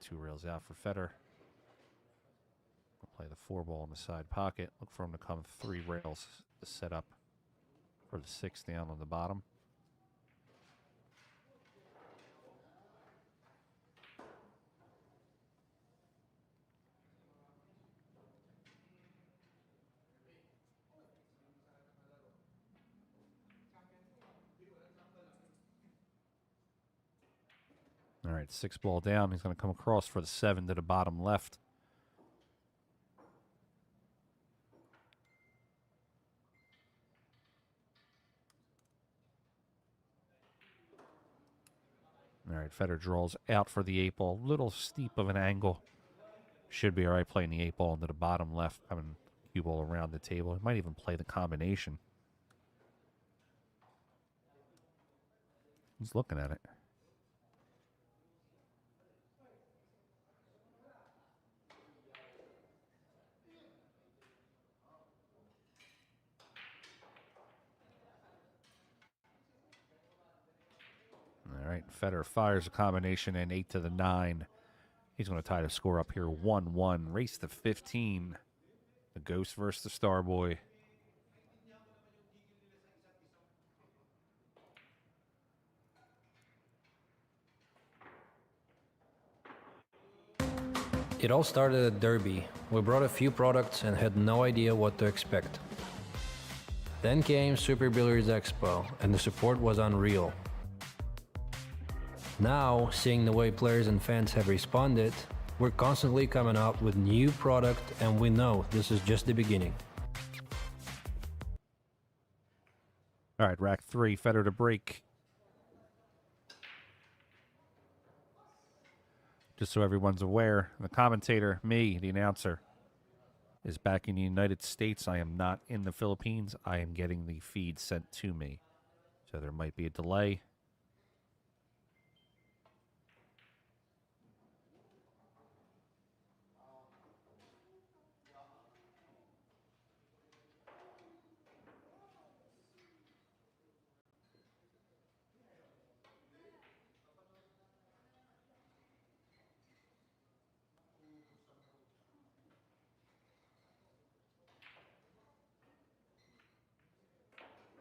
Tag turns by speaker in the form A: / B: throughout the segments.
A: 2 rails out for Fedor. We'll play the 4 ball in the side pocket. Look for him to come 3 rails to set up for the 6 down on the bottom. All right, 6 ball down. He's going to come across for the 7 to the bottom left. All right, Fedor draws out for the 8 ball. Little steep of an angle. Should be all right playing the 8 ball into the bottom left, having cue ball around the table. He might even play the combination. He's looking at it. All right, Fedor fires a combination and 8 to the 9. He's going to tie the score up here 1-1. Race to 15. The Ghost versus the Starboy.
B: It all started at Derby. We brought a few products and had no idea what to expect. Then came Super Billiards Expo, and the support was unreal. Now, seeing the way players and fans have responded, we're constantly coming up with new product, and we know this is just the beginning.
A: All right, rack 3, Fedor to break. Just so everyone's aware, the commentator, me, the announcer, is back in the United States. I am not in the Philippines. I am getting the feed sent to me. So there might be a delay.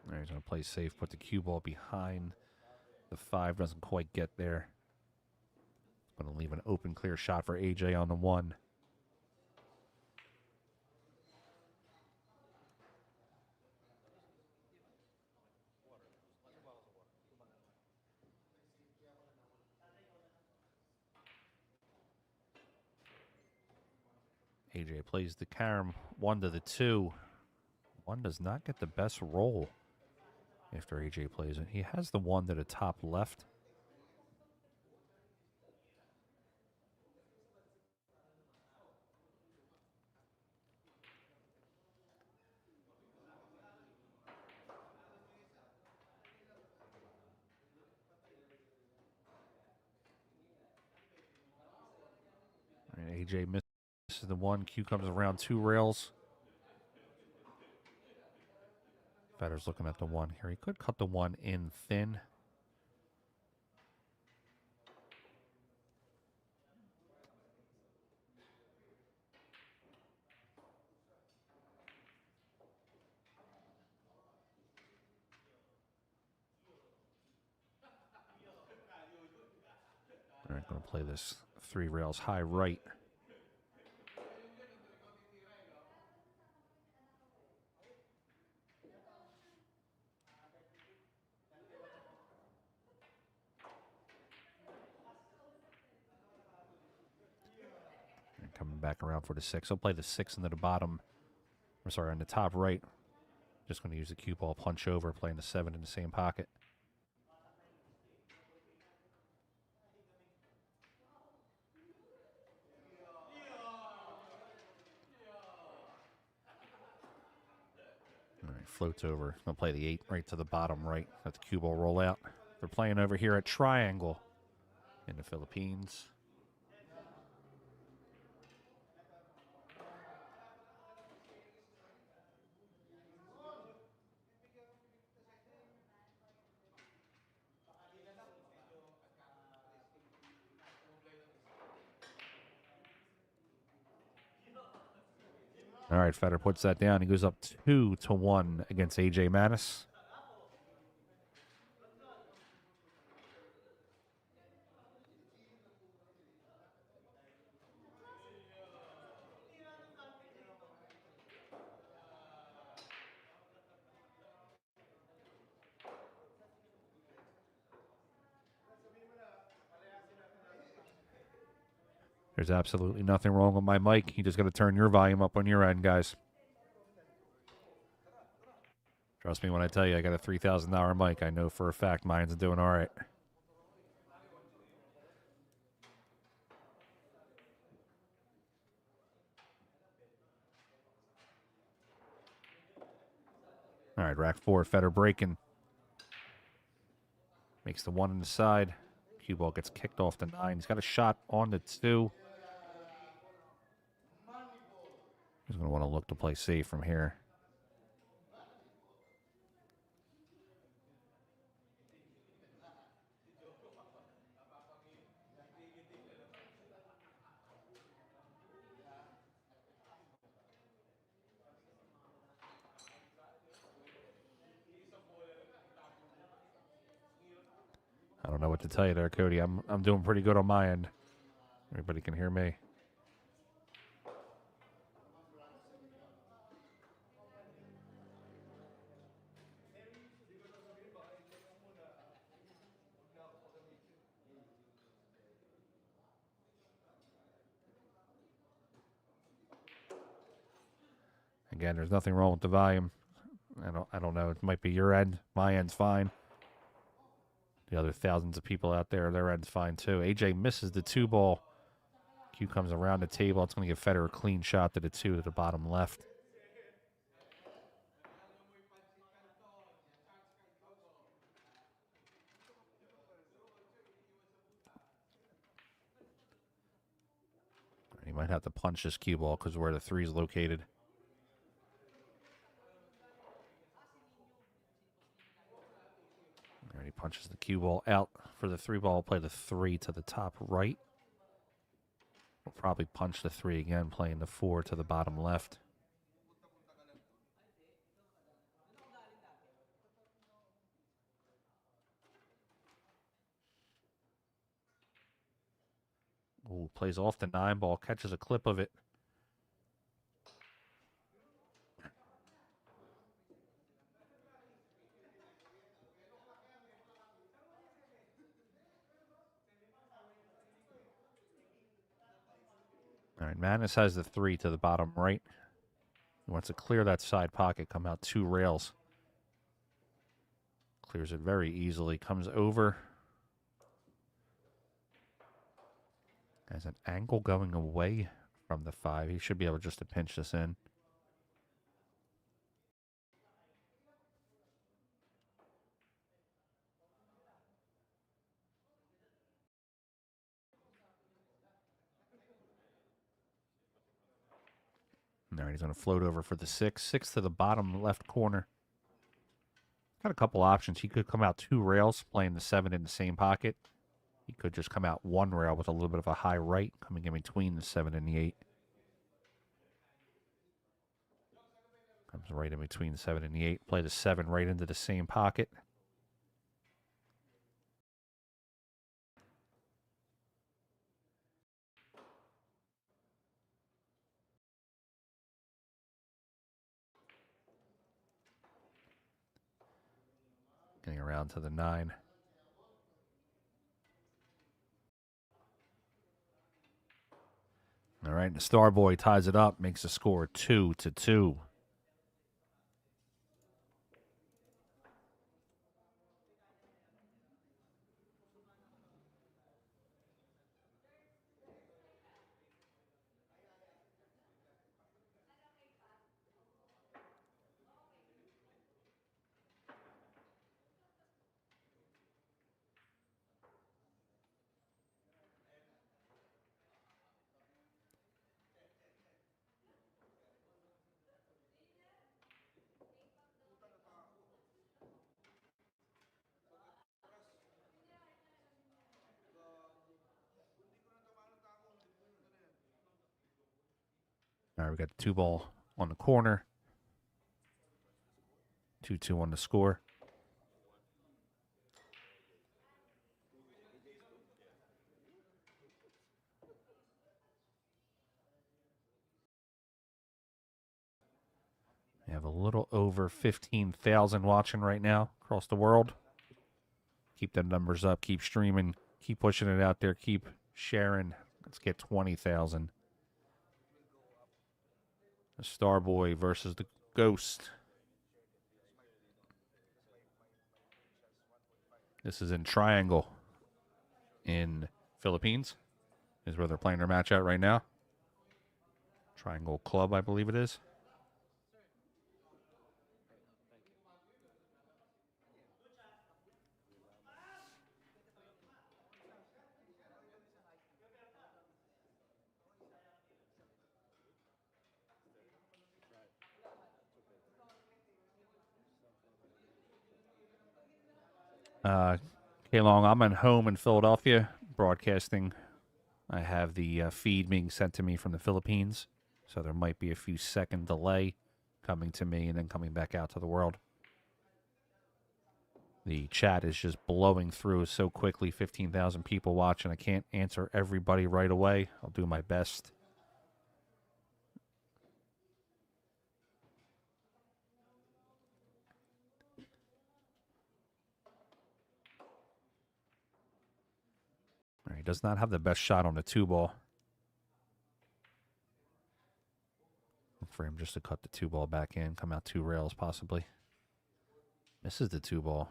A: All right, he's going to play safe, put the cue ball behind the 5, doesn't quite get there. Going to leave an open, clear shot for AJ on the 1. AJ plays the carom, 1 to the 2. 1 does not get the best roll after AJ plays it. He has the 1 to the top left. And AJ misses the 1. Q comes around 2 rails. Fedor's looking at the 1 here. He could cut the 1 in thin. All right, going to play this 3 rails high right. And coming back around for the 6. He'll play the 6 into the bottom. I'm sorry, on the top right. Just going to use the cue ball punch over, playing the 7 in the same pocket. All right, floats over. Going to play the 8 right to the bottom right. Let the cue ball roll out. They're playing over here at Triangle in the Philippines. All right, Fedor puts that down. He goes up 2-1 against AJ Manis. There's absolutely nothing wrong with my mic. You just got to turn your volume up on your end, guys. Trust me when I tell you I got a $3,000 mic. I know for a fact mine's doing all right. All right, rack 4, Fedor breaking. Makes the 1 on the side. Cue ball gets kicked off the 9. He's got a shot on the 2. He's going to want to look to play safe from here. I don't know what to tell you there, Cody. I'm doing pretty good on my end. Everybody can hear me. Again, there's nothing wrong with the volume. I don't know. It might be your end. My end's fine. The other thousands of people out there, their end's fine too. AJ misses the 2 ball. Q comes around the table. It's going to give Fedor a clean shot to the 2 to the bottom left. He might have to punch this cue ball because of where the 3 is located. All right, he punches the cue ball out for the 3 ball. Play the 3 to the top right. We'll probably punch the 3 again, playing the 4 to the bottom left. Ooh, plays off the 9 ball, catches a clip of it. All right, Manis has the 3 to the bottom right. He wants to clear that side pocket, come out 2 rails. Clears it very easily, comes over. Has an angle going away from the 5. He should be able just to pinch this in. All right, he's going to float over for the 6. 6 to the bottom left corner. Got a couple options. He could come out 2 rails, playing the 7 in the same pocket. He could just come out 1 rail with a little bit of a high right, coming in between the 7 and the 8. Comes right in between the 7 and the 8. Play the 7 right into the same pocket. Getting around to the 9. All right, the Starboy ties it up, makes the score 2-2. All right, we got the 2 ball on the corner. 2-2 on the score. We have a little over 15,000 watching right now across the world. Keep the numbers up. Keep streaming. Keep pushing it out there. Keep sharing. Let's get 20,000. The Starboy versus the Ghost. This is in Triangle in Philippines. Is where they're playing their match out right now. Triangle Club, I believe it is. Long, I'm at home in Philadelphia broadcasting. I have the feed being sent to me from the Philippines, so there might be a few second delay coming to me and then coming back out to the world. The chat is just blowing through so quickly. 15,000 people watching. I can't answer everybody right away. I'll do my best. He does not have the best shot on the 2-ball. Look for him just to cut the 2-ball back in, come out 2 rails possibly. Misses the 2-ball.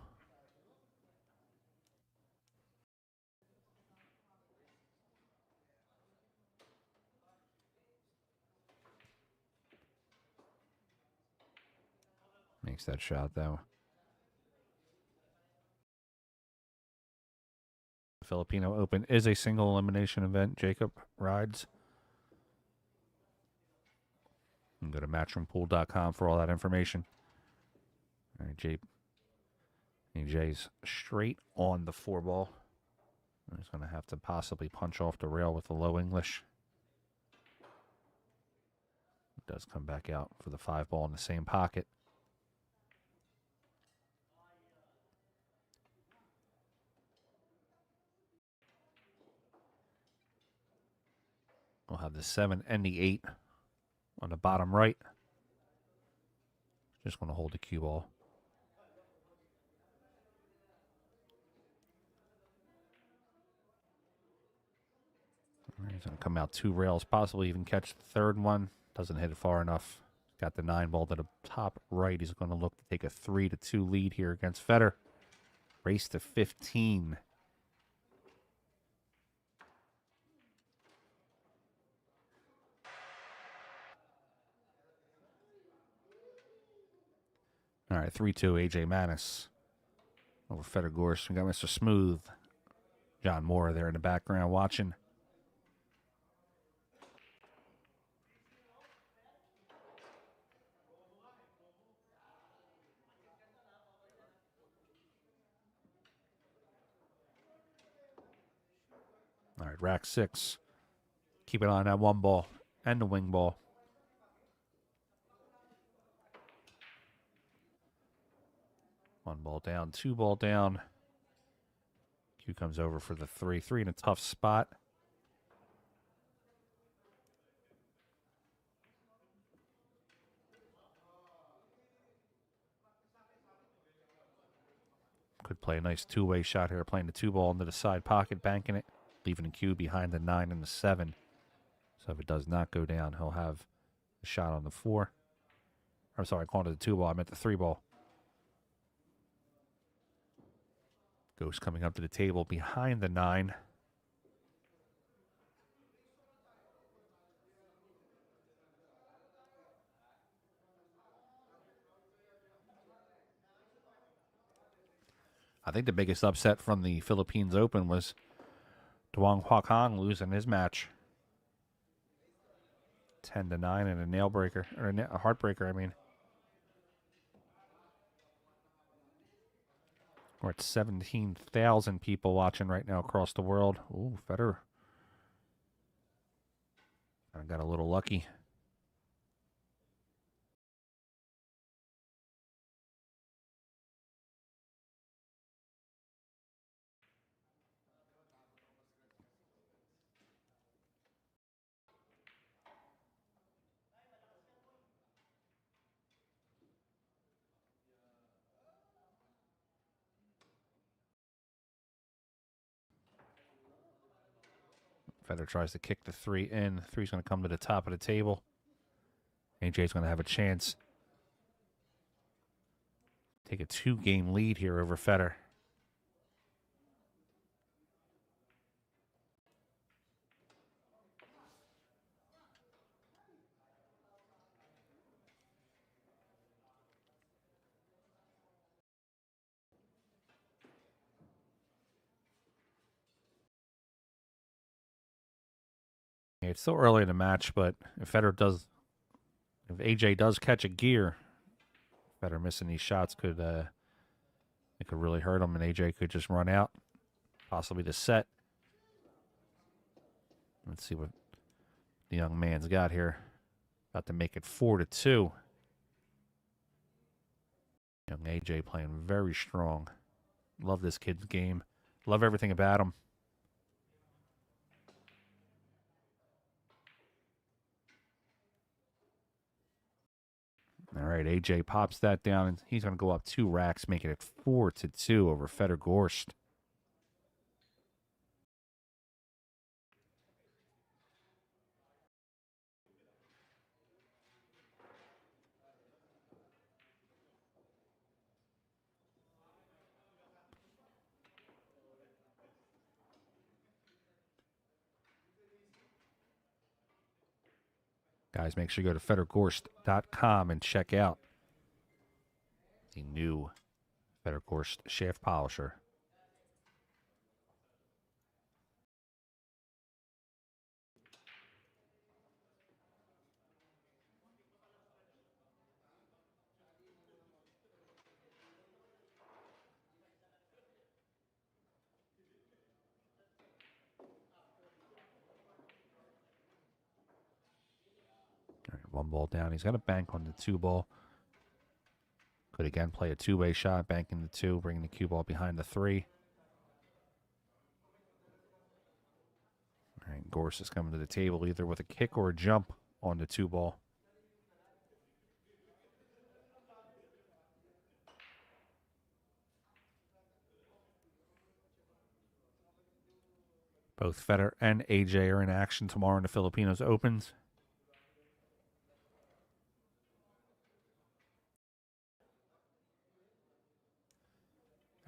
A: Makes that shot though. Filipino Open is a single elimination event. Jacob rides. You can go to matchroompool.com for all that information. All right, Jay's straight on the 4-ball. He's going to have to possibly punch off the rail with the low English. It does come back out for the 5-ball in the same pocket. We'll have the 7 and the 8 on the bottom right. Just going to hold the cue ball. He's going to come out 2 rails, possibly even catch the 3rd one. Doesn't hit it far enough. Got the 9-ball to the top right. He's going to look to take a 3-2 lead here against Fedor. Race to 15. All right, 3-2, AJ Manis over Fedor Gorst. We got Mr. Smooth, John Moore there in the background watching. All right, rack 6. Keep an eye on that 1-ball and the wing ball. One ball down, 2-ball down. Q comes over for the 3. 3 in a tough spot. Could play a nice 2-way shot here, playing the 2-ball into the side pocket, banking it, leaving the Q behind the 9 and the 7. So if it does not go down, he'll have a shot on the 4. I'm sorry, I called it the 2-ball. I meant the 3-ball. Ghost coming up to the table behind the 9. I think the biggest upset from the Philippines Open was Duong Hua Kang losing his match. 10-9 and a nail breaker, or a heartbreaker, I mean. We're at 17,000 people watching right now across the world. Ooh, Fedor. I got a little lucky. Fedor tries to kick the 3 in. 3's going to come to the top of the table. AJ's going to have a chance. Take a 2-game lead here over Fedor. It's still early in the match, but if AJ does catch a gear, Fedor missing these shots could it could really hurt him, and AJ could just run out, possibly the set. Let's see what the young man's got here. About to make it 4-2. Young AJ playing very strong. Love this kid's game. Love everything about him. All right, AJ pops that down, and he's going to go up 2 racks, making it 4-2 over Fedor Gorst. Guys, make sure you go to fedorgorst.com and check out the new Fedor Gorst shaft polisher. All right, 1 ball down. He's got a bank on the 2 ball. Could again play a 2-way shot, banking the 2, bringing the cue ball behind the 3. All right, Gorst is coming to the table either with a kick or a jump on the 2 ball. Both Fedor and AJ are in action tomorrow in the Filipinos Opens.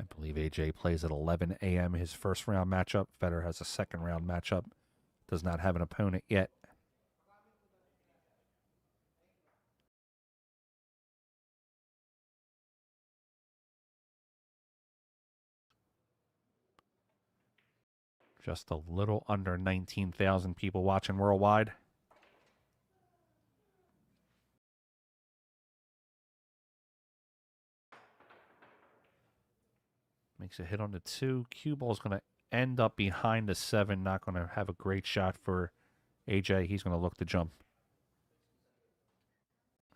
A: I believe AJ plays at 11 a.m. his first round matchup. Fedor has a second round matchup. Does not have an opponent yet. Just a little under 19,000 people watching worldwide. Makes a hit on the 2. Cue ball's going to end up behind the 7. Not going to have a great shot for AJ. He's going to look to jump.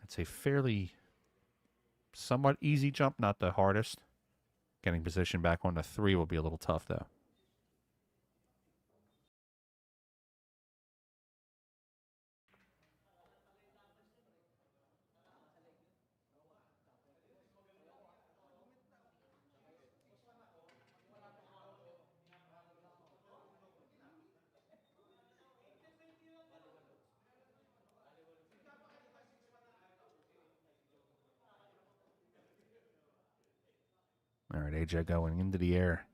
A: I'd say fairly somewhat easy jump, not the hardest. Getting position back on the 3 will be a little tough, though. All right, AJ going into the air.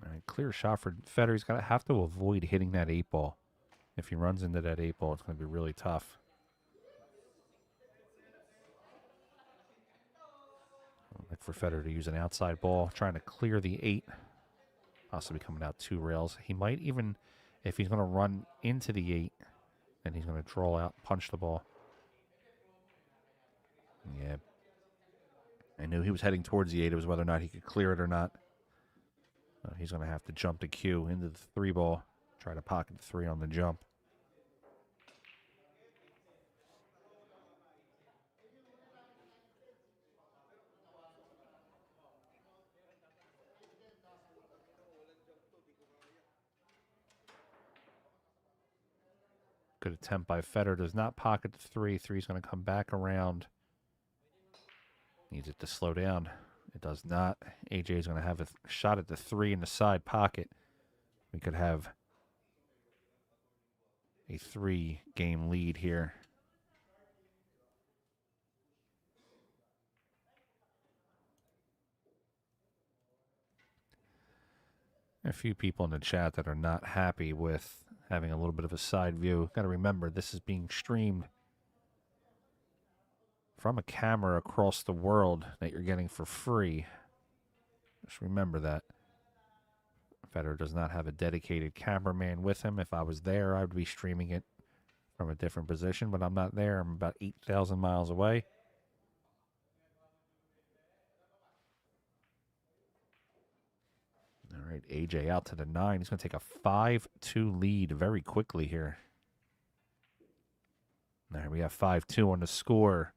A: All right, clear shot for Fedor. He's going to have to avoid hitting that 8 ball. If he runs into that 8 ball, it's going to be really tough. I'd like for Fedor to use an outside ball, trying to clear the 8. Possibly coming out 2 rails. He might even, if he's going to run into the 8, then he's going to draw out, punch the ball. Yeah. I knew he was heading towards the 8. It was whether or not he could clear it or not. He's going to have to jump the cue into the 3 ball. Try to pocket the 3 on the jump. Good attempt by Fedor. Does not pocket the 3. 3's going to come back around. Needs it to slow down. It does not. AJ is going to have a shot at the 3 in the side pocket. We could have a 3-game lead here. A few people in the chat that are not happy with having a little bit of a side view. Got to remember, this is being streamed from a camera across the world that you're getting for free. Just remember that. Fedor does not have a dedicated cameraman with him. If I was there, I would be streaming it from a different position, but I'm not there. I'm about 8,000 miles away. All right, AJ out to the 9. He's going to take a 5-2 lead very quickly here. There we have 5-2 on the score.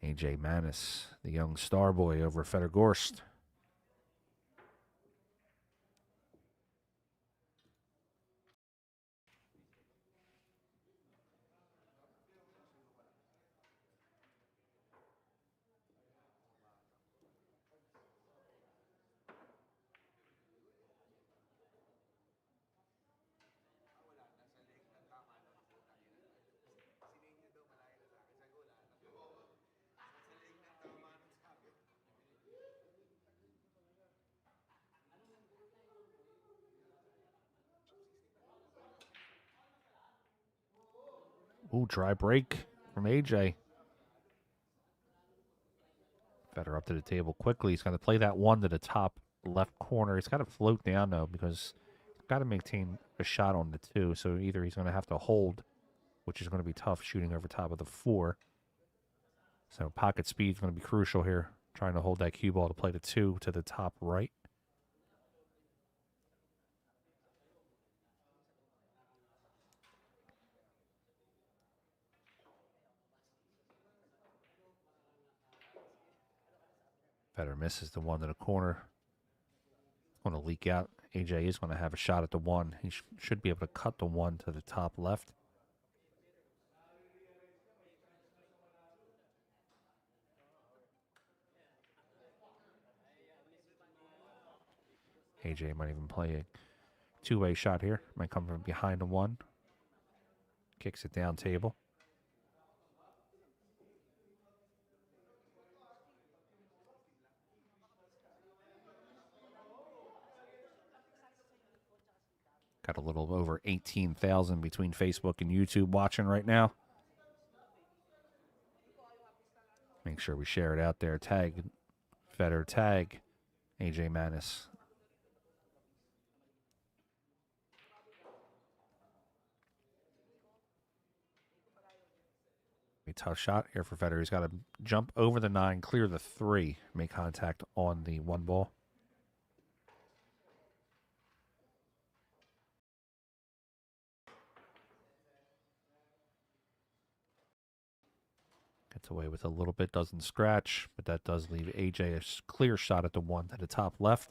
A: AJ Manis, the young star boy over Fedor Gorst. Ooh, dry break from AJ. Fedor up to the table quickly. He's going to play that 1 to the top left corner. He's got to float down, though, because he's got to maintain a shot on the 2. So either he's going to have to hold, which is going to be tough shooting over top of the 4. So pocket speed is going to be crucial here. Trying to hold that cue ball to play the 2 to the top right. Fedor misses the 1 to the corner. Going to leak out. AJ is going to have a shot at the 1. He should be able to cut the 1 to the top left. AJ might even play a two-way shot here. Might come from behind the 1. Kicks it down table. Got a little over 18,000 between Facebook and YouTube watching right now. Make sure we share it out there. Tag Fedor, tag AJ Manis. A tough shot here for Fedor. He's got to jump over the 9, clear the 3, make contact on the 1 ball. Gets away with a little bit, doesn't scratch, but that does leave AJ a clear shot at the 1 to the top left.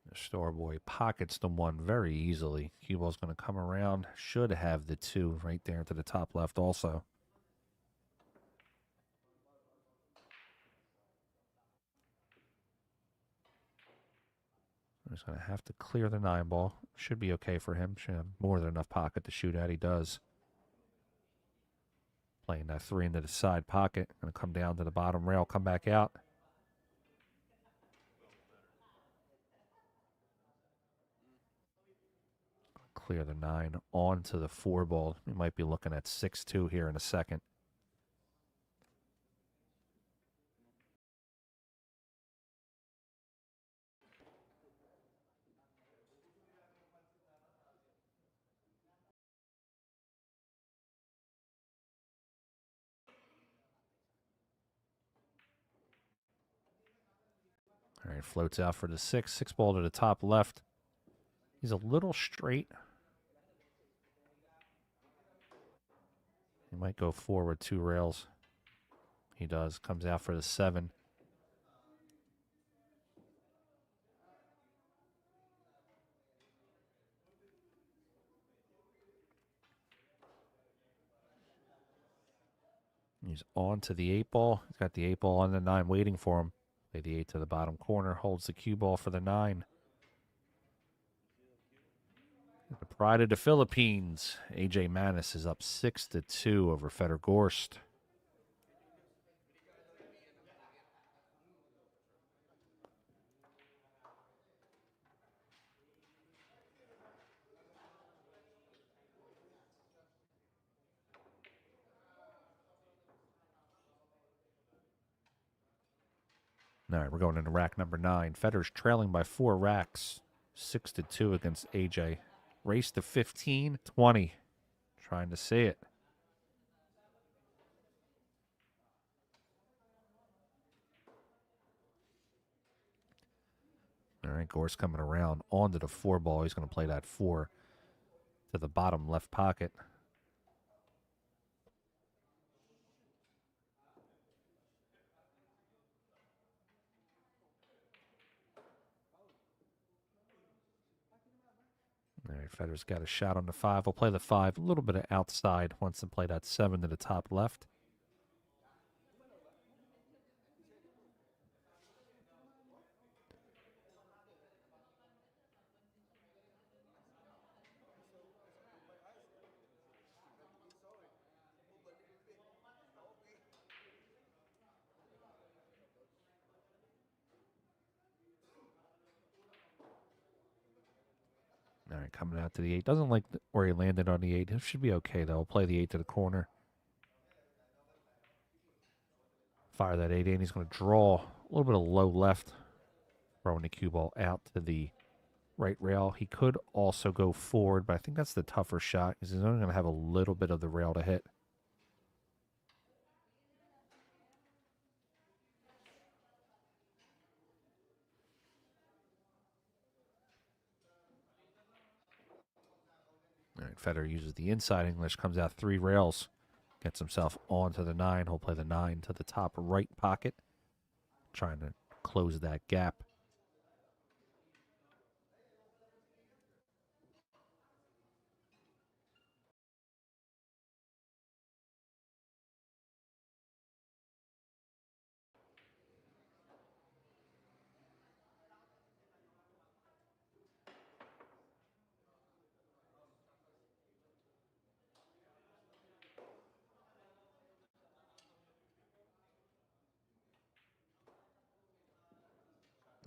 A: The star boy pockets the 1 very easily. Cue ball's going to come around. Should have the 2 right there to the top left also. He's going to have to clear the 9 ball. Should be okay for him. Should have more than enough pocket to shoot at. He does. Playing that 3 into the side pocket. Going to come down to the bottom rail, come back out. Clear the 9 onto the 4 ball. We might be looking at 6-2 here in a second. All right, floats out for the 6. 6 ball to the top left. He's a little straight. He might go forward 2 rails. He does. Comes out for the 7. He's on to the 8 ball. He's got the 8 ball on the 9 waiting for him. Play the 8 to the bottom corner. Holds the cue ball for the 9. The pride of the Philippines. AJ Manis is up 6-2 over Fedor Gorst. All right, we're going into rack number 9. Fedor's trailing by 4 racks. 6-2 against AJ. Race to 15, 20. Trying to see it. All right, Gorst coming around onto the 4 ball. He's going to play that 4 to the bottom left pocket. All right, Fedor's got a shot on the 5. We'll play the 5. A little bit of outside. Wants to play that 7 to the top left. All right, coming out to the 8. Doesn't like where he landed on the 8. It should be okay, though. We'll play the 8 to the corner. Fire that 8 in. He's going to draw a little bit of low left. Throwing the cue ball out to the right rail. He could also go forward, but I think that's the tougher shot because he's only going to have a little bit of the rail to hit. All right, Fedor uses the inside English, comes out 3 rails, gets himself onto the 9. He'll play the 9 to the top right pocket, trying to close that gap.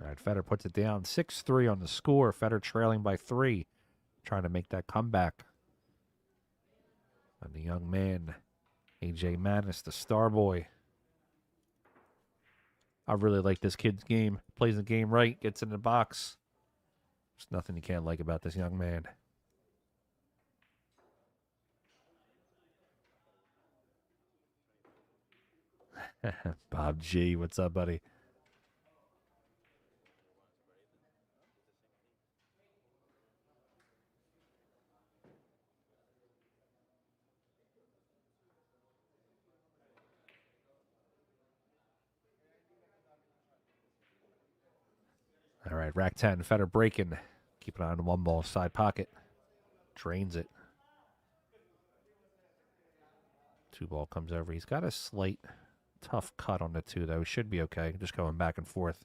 A: All right, Fedor puts it down 6-3 on the score. Fedor trailing by 3, trying to make that comeback. And the young man, AJ Manis, the star boy. I really like this kid's game. Plays the game right, gets in the box. There's nothing you can't like about this young man. Bob G, what's up, buddy? All right, rack 10, Fedor breaking. Keep an eye on the 1 ball, side pocket. Drains it. 2 ball comes over. He's got a slight tough cut on the 2, though. He should be okay. Just going back and forth.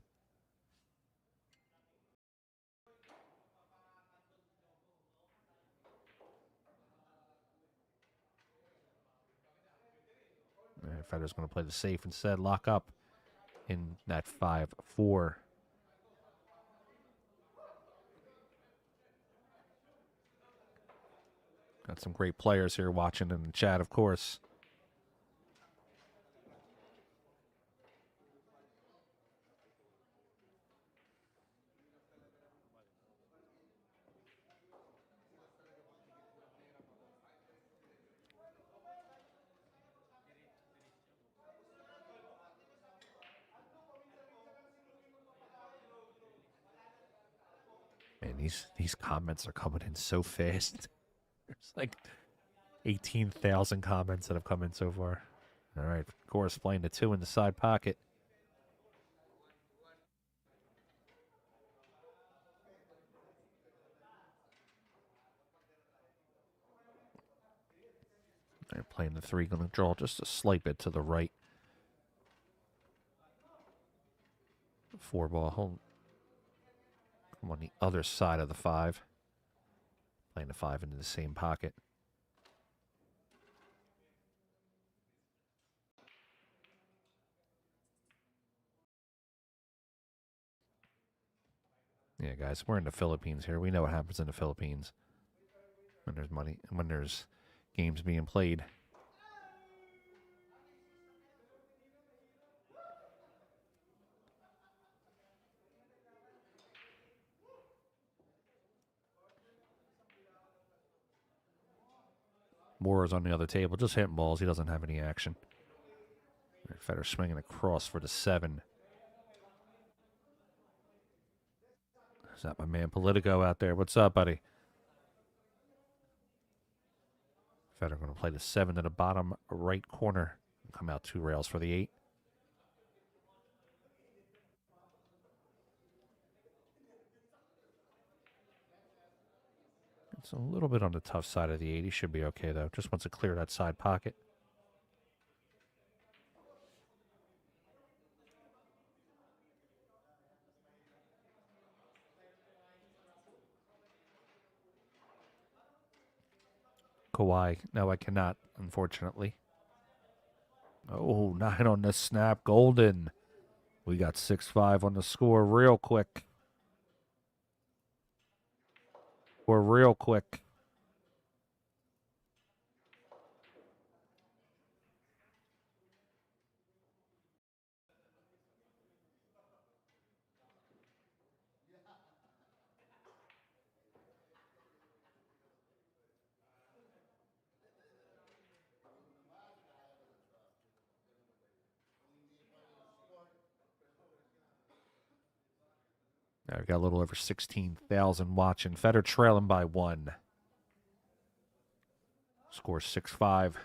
A: All right, Fedor's going to play the safe instead. Lock up in that 5-4. Got some great players here watching in the chat, of course. Man, these comments are coming in so fast. There's like 18,000 comments that have come in so far. All right, Gorst playing the 2 in the side pocket. They're playing the 3, going to draw just a slight bit to the right. 4 ball home. I'm on the other side of the 5. Playing the 5 into the same pocket. Yeah, guys, we're in the Philippines here. We know what happens in the Philippines when there's money, when there's games being played. Moore's on the other table, just hitting balls. He doesn't have any action. Fedor swinging across for the 7. Is that my man Politico out there? What's up, buddy? Fedor going to play the 7 to the bottom right corner. Come out 2 rails for the 8. It's a little bit on the tough side of the 8. He should be okay, though. Just wants to clear that side pocket. Kawhi. No, I cannot, unfortunately. Oh, 9 on the snap. Golden. We got 6-5 on the score real quick. We're real quick. Now we got a little over 16,000 watching. Fedor trailing by 1. Score 6-5.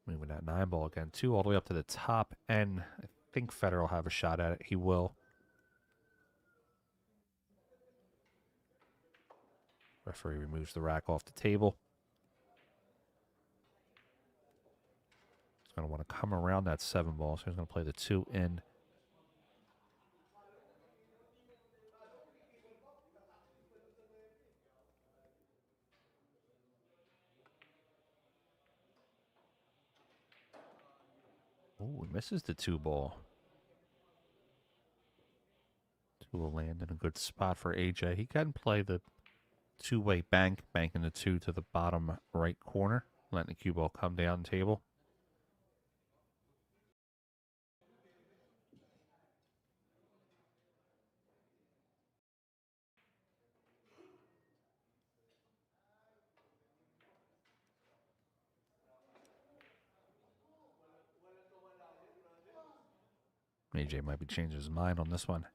A: Moving that 9 ball again. 2 all the way up to the top end. I think Fedor will have a shot at it. He will. Referee removes the rack off the table. He's going to want to come around that 7 ball, so he's going to play the 2 in. Oh, he misses the 2 ball. 2 will land in a good spot for AJ. He can play the 2-way bank, banking the 2 to the bottom right corner, letting the cue ball come down the table. AJ might be changing his mind on this one.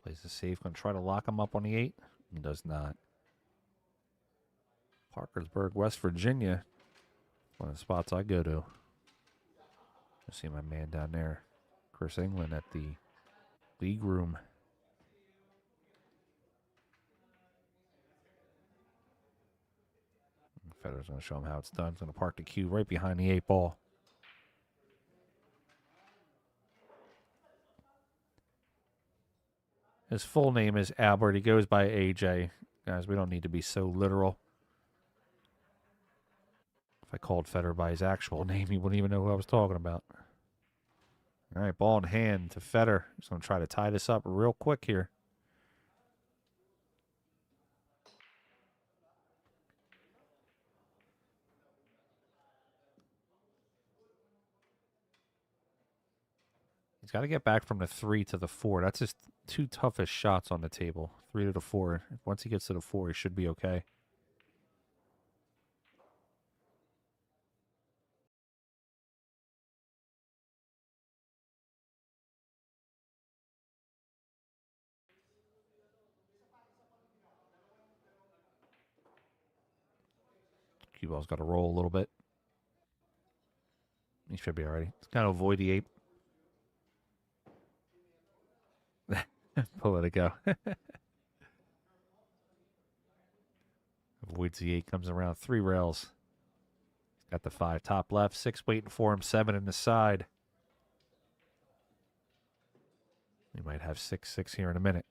A: Plays the safe, going to try to lock him up on the 8. He does not. Parkersburg, West Virginia. One of the spots I go to. I see my man down there, Chris England, at the league room. Fedor's going to show him how it's done. He's going to park the cue right behind the 8 ball. His full name is Albert. He goes by AJ. Guys, we don't need to be so literal. If I called Fedor by his actual name, he wouldn't even know who I was talking about. All right, ball in hand to Fedor. He's going to try to tie this up real quick here. He's got to get back from the 3 to the 4. That's just two toughest shots on the table. 3 to the 4. Once he gets to the 4, he should be okay. Cue ball's got to roll a little bit. He should be alright. It's got to avoid the 8. Let it go. Avoids the 8, comes around 3 rails. He's got the 5 top left, 6 waiting for him, 7 in the side. We might have 6-6 here in a minute.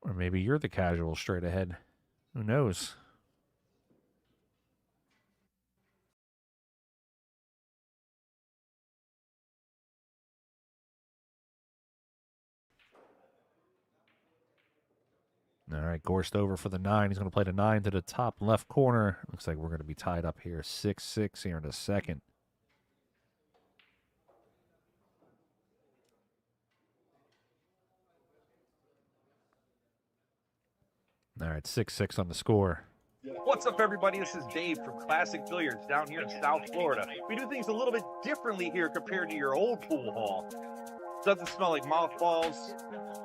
A: Or maybe you're the casual straight ahead. Who knows? All right, Gorst over for the 9. He's going to play the 9 to the top left corner. Looks like we're going to be tied up here. 6-6 here in the second. All right, 6-6 on the score.
C: What's up, everybody? This is Dave from Classic Billiards down here in South Florida. We do things a little bit differently here compared to your old pool hall. Doesn't smell like mothballs.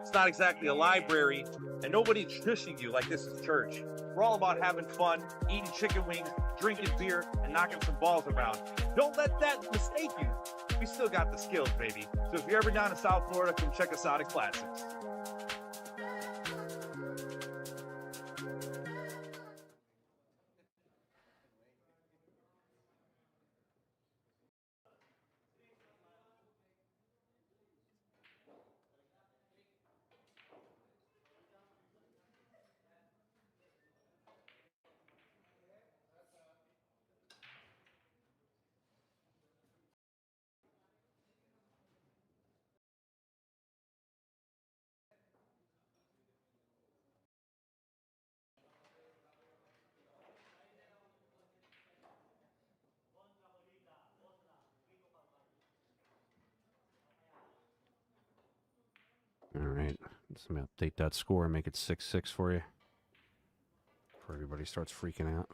C: It's not exactly a library, and nobody's shushing you like this is church. We're all about having fun, eating chicken wings, drinking beer, and knocking some balls around. Don't let that mistake you. We still got the skills, baby. So if you're ever down in South Florida, come check us out at Classics.
D: All right, let's update that score and make it 6-6 for you. Before everybody starts freaking out.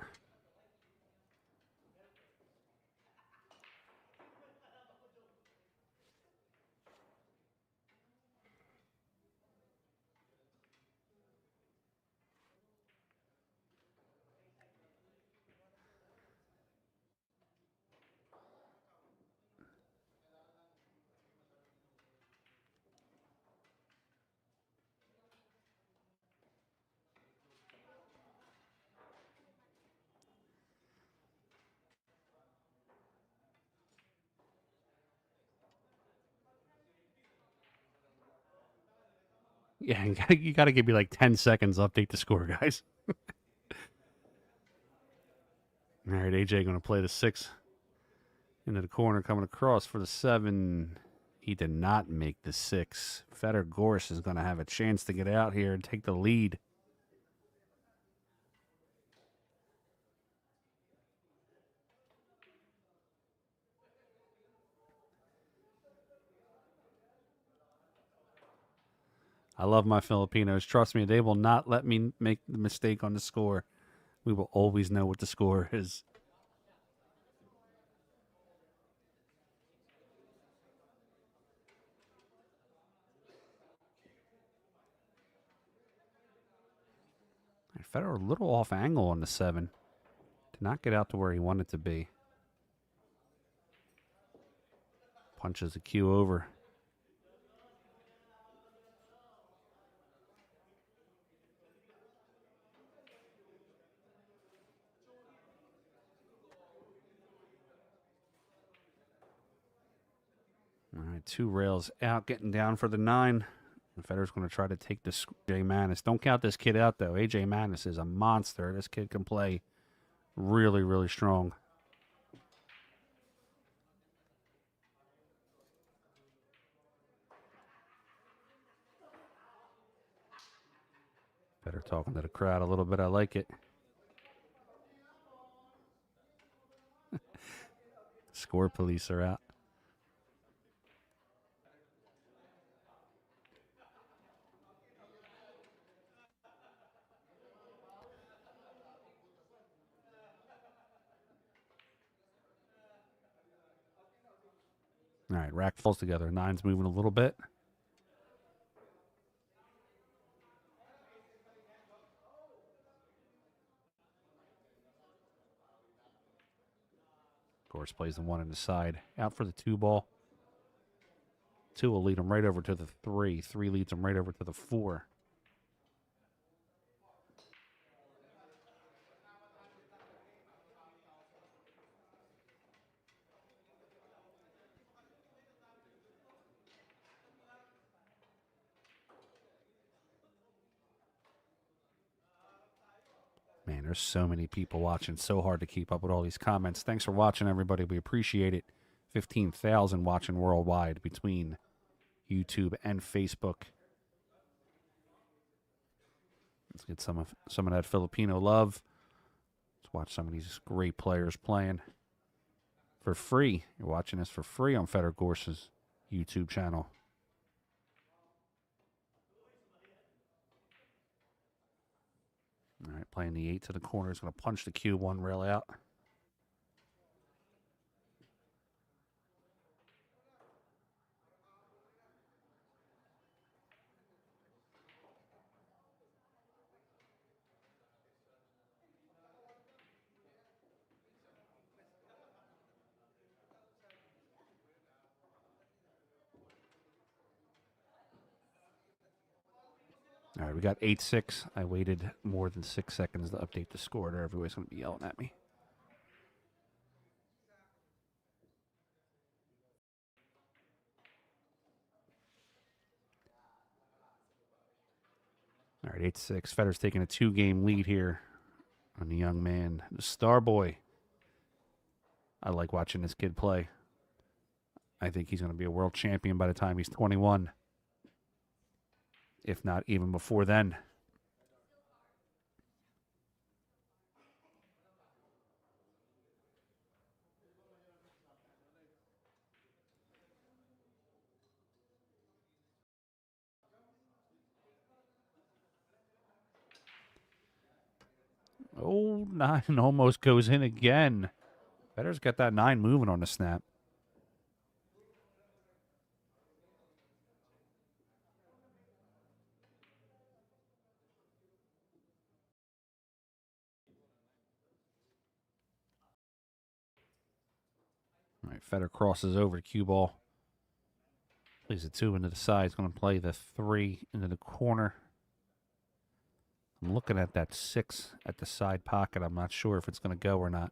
D: Yeah, you gotta give me like 10 seconds to update the score, guys. All right, AJ going to play the 6 into the corner, coming across for the 7. He did not make the 6. Fedor Gorst is going to have a chance to get out here and take the lead. I love my Filipinos. Trust me, they will not let me make the mistake on the score. We will always know what the score is. Fedor a little off angle on the 7. Did not get out to where he wanted to be. Punches the cue over. All right, 2 rails out, getting down for the 9. And Fedor's going to try to take this AJ Manis. Don't count this kid out, though. AJ Manis is a monster. This kid can play really, really strong. Better talking to the crowd a little bit. I like it. Score police are out. All right, rack falls together. Nine's moving a little bit. Gorst plays the one in the side. Out for the 2 ball. 2 will lead him right over to the 3. 3 leads him right over to the 4. Man, there's so many people watching. So hard to keep up with all these comments. Thanks for watching, everybody. We appreciate it. 15,000 watching worldwide between YouTube and Facebook. Let's get some of that Filipino love. Let's watch some of these great players playing for free. You're watching this for free on Fedor Gorst's YouTube channel. All right, playing the 8 to the corner. He's going to punch the cue 1 rail out. All right, we got 8-6. I waited more than 6 seconds to update the score there. Everybody's going to be yelling at me. All right, 8-6. Fedor's taking a 2-game lead here on the young man, the star boy. I like watching this kid play. I think he's going to be a world champion by the time he's 21. If not even before then. Oh, 9 almost goes in again. Fedor's got that 9 moving on the snap. All right, Fedor crosses over to cue ball. Plays the 2 into the side. He's going to play the 3 into the corner. I'm looking at that 6 at the side pocket. I'm not sure if it's going to go or not.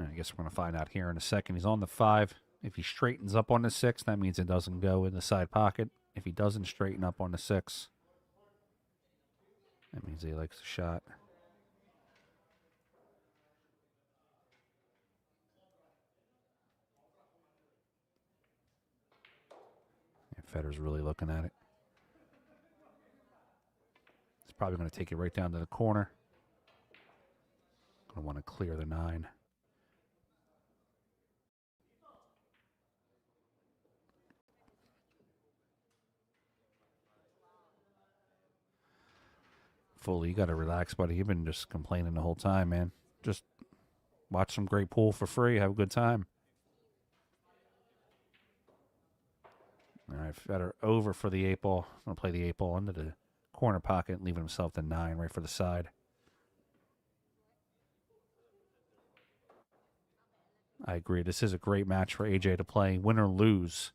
D: I guess we're going to find out here in a second. He's on the 5. If he straightens up on the 6, that means it doesn't go in the side pocket. If he doesn't straighten up on the 6, that means he likes the shot. Yeah, Fedor's really looking at it. He's probably going to take it right down to the corner. Going to want to clear the 9. Fully, you got to relax, buddy. You've been just complaining the whole time, man. Just watch some great pool for free. Have a good time. All right, Fedor over for the 8 ball. I'm going to play the 8 ball into the corner pocket, leaving himself the 9 right for the side. I agree. This is a great match for AJ to play. Win or lose.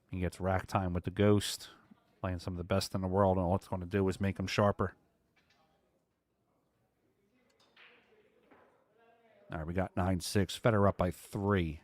D: He gets rack time with the Ghost. Playing some of the best in the world, and all it's going to do is make him sharper.
A: All right, we got 9-6. Fedor up by 3.